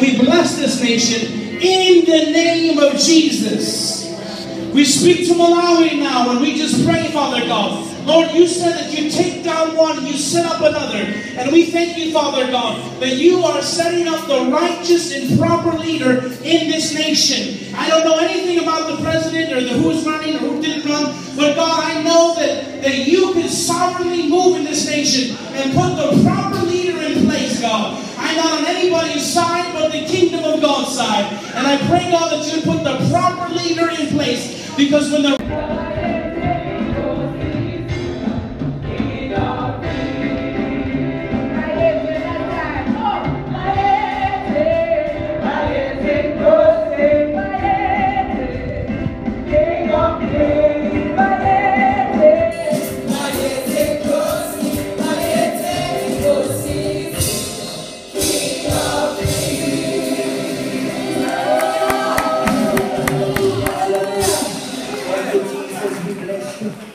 And we bless this nation in the name of Jesus. We speak to Malawi now, and we just pray, Father God. Lord, you said that you take down one, you set up another. And we thank you, Father God, that you are setting up the righteous and proper leader in this nation. I don't know anything about the president or who's running or who didn't run, but God, I know that you can sovereignly move in this nation and put the proper leader in place, God. I'm not on anybody's side but the kingdom of God's side. And I pray, God, that you put the proper leader in place, because when the Bless you.